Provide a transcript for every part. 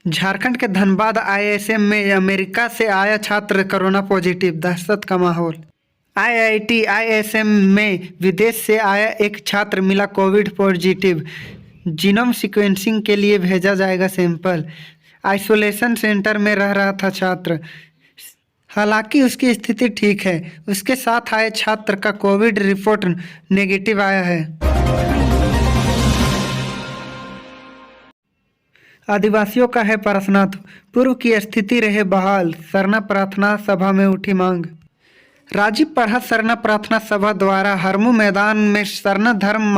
झारखंड के धनबाद आईएसएम में अमेरिका से आया छात्र कोरोना पॉजिटिव, दहशत का माहौल। आईआईटी आईएसएम में विदेश से आया एक छात्र मिला कोविड पॉजिटिव, जीनोम सीक्वेंसिंग के लिए भेजा जाएगा सैंपल। आइसोलेशन सेंटर में रह रहा था छात्र, हालांकि उसकी स्थिति ठीक है। उसके साथ आए छात्र का कोविड रिपोर्ट नेगेटिव आया है। आदिवासियों का है पारसनाथ, पूर्व की स्थिति रहे बहाल, सरना प्रार्थना सभा में उठी मांग। राजीव पढ़ा सरना प्रार्थना सभा द्वारा हरमू मैदान में सरना धर्म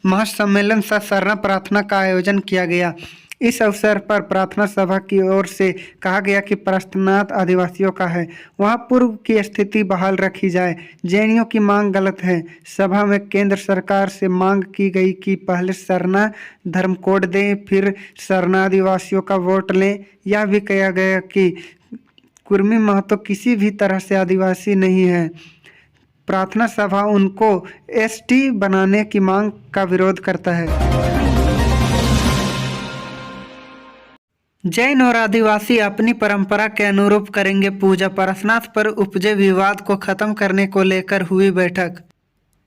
महासम्मेलन सह सरना प्रार्थना का आयोजन किया गया। इस अवसर पर प्रार्थना सभा की ओर से कहा गया कि पारसनाथ आदिवासियों का है, वहां पूर्व की स्थिति बहाल रखी जाए। जैनियों की मांग गलत है। सभा में केंद्र सरकार से मांग की गई कि पहले सरना धर्म कोड दें, फिर सरना आदिवासियों का वोट लें। यह भी कहा गया कि कुर्मी महतो किसी भी तरह से आदिवासी नहीं है। प्रार्थना सभा उनको एसटी बनाने की मांग का विरोध करता है। जैन और आदिवासी अपनी परंपरा के अनुरूप करेंगे पूजा, पारसनाथ पर उपजे विवाद को खत्म करने को लेकर हुई बैठक।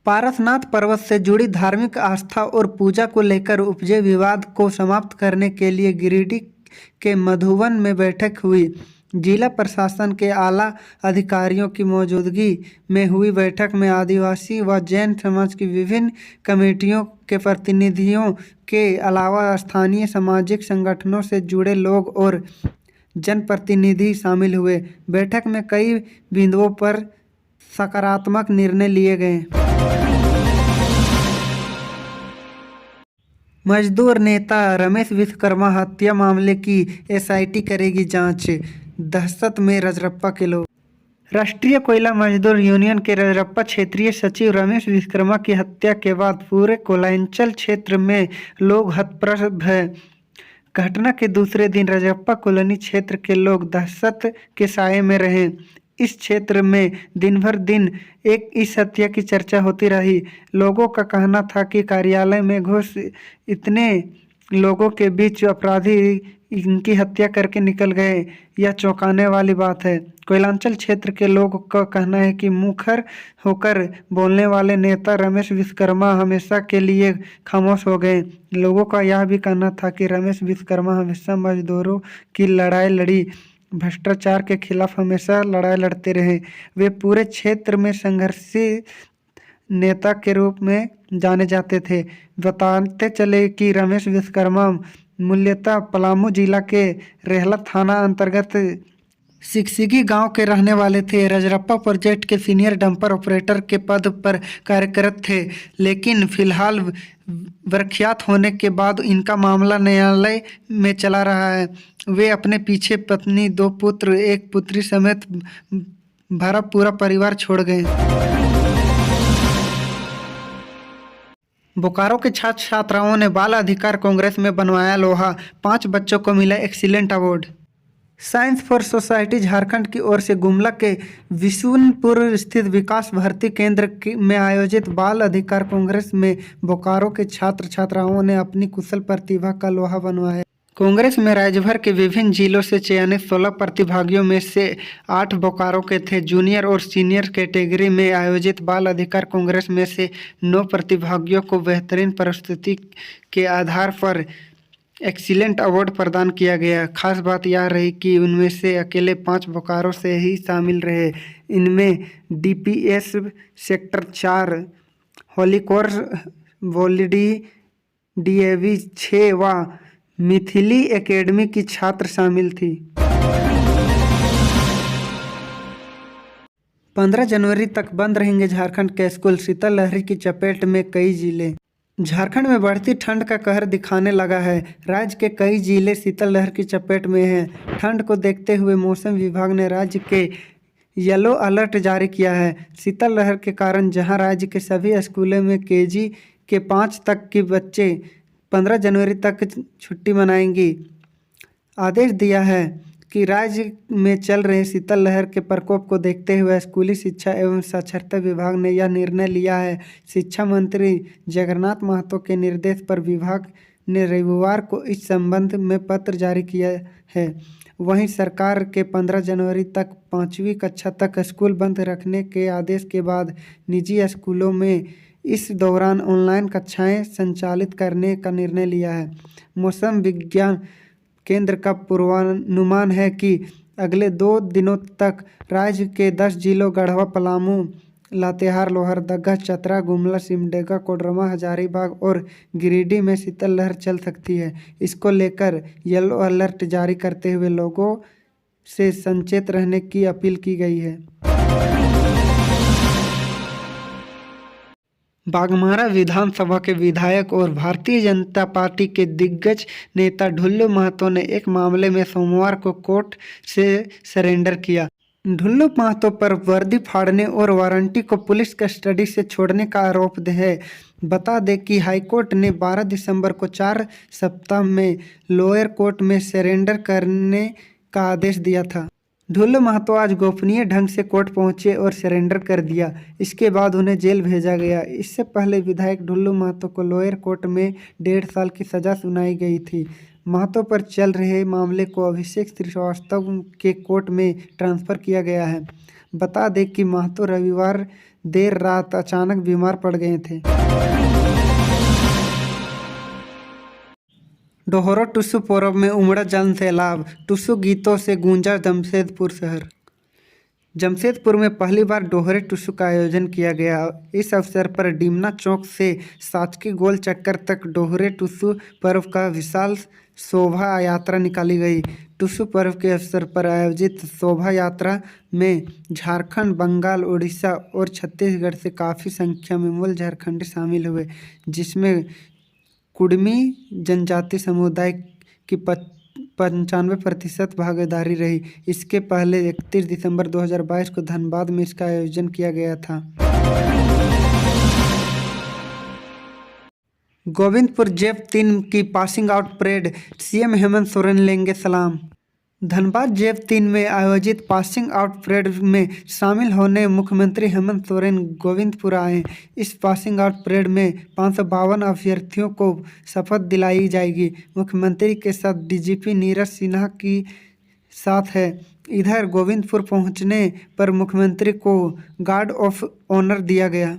पारसनाथ पर्वत से जुड़ी धार्मिक आस्था और पूजा को लेकर उपजे विवाद को समाप्त करने के लिए गिरिडीह के मधुवन में बैठक हुई। जिला प्रशासन के आला अधिकारियों की मौजूदगी में हुई बैठक में आदिवासी व जैन समाज की विभिन्न कमेटियों के प्रतिनिधियों के अलावा स्थानीय सामाजिक संगठनों से जुड़े लोग और जनप्रतिनिधि शामिल हुए। बैठक में कई बिंदुओं पर सकारात्मक निर्णय लिए गए। मजदूर नेता रमेश विश्वकर्मा हत्या मामले की एसआईटी करेगी जांच, दहशत में रजरप्पा के लोग। राष्ट्रीय कोयला मजदूर यूनियन के रजरप्पा क्षेत्रीय सचिव रमेश विश्वकर्मा की हत्या के बाद पूरे कोयलांचल क्षेत्र में लोग हतप्रभ हैं। घटना के दूसरे दिन रजरप्पा कॉलोनी क्षेत्र के लोग दहशत के साए में रहे। इस क्षेत्र में दिन भर इस हत्या की चर्चा होती रही। लोगों का कहना था कि कार्यालय में घुस इतने लोगों के बीच अपराधी इनकी हत्या करके निकल गए। यह चौंकाने वाली बात है। कोयलांचल क्षेत्र के लोगों का कहना है कि मुखर होकर बोलने वाले नेता रमेश विश्वकर्मा हमेशा के लिए खामोश हो गए। लोगों का यह भी कहना था कि रमेश विश्वकर्मा हमेशा मजदूरों की लड़ाई लड़ी, भ्रष्टाचार के खिलाफ हमेशा लड़ाई लड़ते रहे। वे पूरे क्षेत्र में संघर्षी नेता के रूप में जाने जाते थे। बताते चले कि रमेश विश्वकर्मा मूल्यतः पलामू जिला के रेहला थाना अंतर्गत सिकसिगी गांव के रहने वाले थे। रजरप्पा प्रोजेक्ट के सीनियर डंपर ऑपरेटर के पद पर कार्यरत थे, लेकिन फिलहाल प्रख्यात होने के बाद इनका मामला न्यायालय में चला रहा है। वे अपने पीछे पत्नी, 2 पुत्र, 1 पुत्री समेत भरा पूरा परिवार छोड़ गए। बोकारो के छात्र छात्राओं ने बाल अधिकार कांग्रेस में बनवाया लोहा, 5 बच्चों को मिला excellent award. Science for society Jharkhand की ओर से गुमला के विशुनपुर स्थित विकास भारती केंद्र में आयोजित बाल अधिकार कांग्रेस में बोकारो के छात्र छात्राओं ने अपनी कुशल प्रतिभा का लोहा बनवाया। कांग्रेस में राज्यभर के विभिन्न जिलों से चयनित 16 प्रतिभागियों में से 8 बोकारो के थे। जूनियर और सीनियर कैटेगरी में आयोजित बाल अधिकार कांग्रेस में से 9 प्रतिभागियों को बेहतरीन प्रस्तुति के आधार पर एक्सीलेंट अवार्ड प्रदान किया गया। खास बात यह रही कि उनमें से अकेले 5 बोकारो से ही शामिल रहे। इनमें डीपीएस सेक्टर 4, होलीकोर्स वोलिडी डीएवी 6 व मिथिली एकेडमी की छात्र शामिल थी। 15 जनवरी तक बंद रहेंगे झारखंड के स्कूल, शीतलहर की चपेट में कई जिले। झारखंड में बढ़ती ठंड का कहर दिखाने लगा है। राज्य के कई जिले शीतलहर की चपेट में हैं। ठंड को देखते हुए मौसम विभाग ने राज्य के येलो अलर्ट जारी किया है। शीतलहर के कारण जहां राज्य के सभी स्कूलों में केजी के 5 तक के बच्चे 15 जनवरी तक छुट्टी मनाएंगी। आदेश दिया है कि राज्य में चल रहे शीतलहर के प्रकोप को देखते हुए स्कूली शिक्षा एवं साक्षरता विभाग ने यह निर्णय लिया है। शिक्षा मंत्री जगन्नाथ महतो के निर्देश पर विभाग ने रविवार को इस संबंध में पत्र जारी किया है। वहीं सरकार के 15 जनवरी तक 5वीं कक्षा तक स्कूल बंद रखने के आदेश के बाद निजी स्कूलों में इस दौरान ऑनलाइन कक्षाएं संचालित करने का निर्णय लिया है। मौसम विज्ञान केंद्र का पूर्वानुमान है कि अगले 2 दिनों तक राज्य के 10 जिलों गढ़वा, पलामू, लातेहार, लोहरदगा, चतरा, गुमला, सिमडेगा, कोडरमा, हजारीबाग और गिरिडीह में शीतलहर चल सकती है। इसको लेकर येलो अलर्ट जारी करते हुए लोगों से सचेत रहने की अपील की गई है। बाघमारा विधानसभा के विधायक और भारतीय जनता पार्टी के दिग्गज नेता ढुल्लू महतो ने एक मामले में सोमवार को कोर्ट से सरेंडर किया। ढुल्लू महतो पर वर्दी फाड़ने और वारंटी को पुलिस कस्टडी से छोड़ने का आरोप है। बता दें कि हाईकोर्ट ने 12 दिसंबर को 4 सप्ताह में लोअर कोर्ट में सरेंडर करने का आदेश दिया था। ढुल्लू महतो आज गोपनीय ढंग से कोर्ट पहुंचे और सरेंडर कर दिया। इसके बाद उन्हें जेल भेजा गया। इससे पहले विधायक ढुल्लू महतो को लोअर कोर्ट में 1.5 साल की सजा सुनाई गई थी। महतो पर चल रहे मामले को अभिषेक श्रीवास्तव के कोर्ट में ट्रांसफर किया गया है। बता दें कि महतो रविवार देर रात अचानक बीमार पड़ गए थे। डोहरा टुसु पर्व में उमड़ा जन सैलाब, टुसु गीतों से गूंजा जमशेदपुर शहर। जमशेदपुर में पहली बार डोहरे टुसु का आयोजन किया गया। इस अवसर पर डिमना चौक से साचकी गोल चक्कर तक डोहरे टुसु पर्व का विशाल शोभा यात्रा निकाली गई। टुसु पर्व के अवसर पर आयोजित शोभा यात्रा में झारखंड, बंगाल, उड़ीसा और छत्तीसगढ़ से काफ़ी संख्या में मूल झारखंडी शामिल हुए, जिसमें कुड़मी जनजाति समुदाय की 95% भागीदारी रही। इसके पहले 31 दिसंबर 2022 को धनबाद में इसका आयोजन किया गया था। गोविंदपुर जेप 3 की passing out parade, CM Hemant Soren लेंगे सलाम। धनबाद जेप 3 में आयोजित पासिंग आउट परेड में शामिल होने मुख्यमंत्री हेमंत सोरेन गोविंदपुर आए। इस पासिंग आउट परेड में 552 अभ्यर्थियों को शपथ दिलाई जाएगी। मुख्यमंत्री के साथ डीजीपी नीरज सिन्हा की साथ है। इधर गोविंदपुर पहुंचने पर मुख्यमंत्री को गार्ड ऑफ ऑनर दिया गया।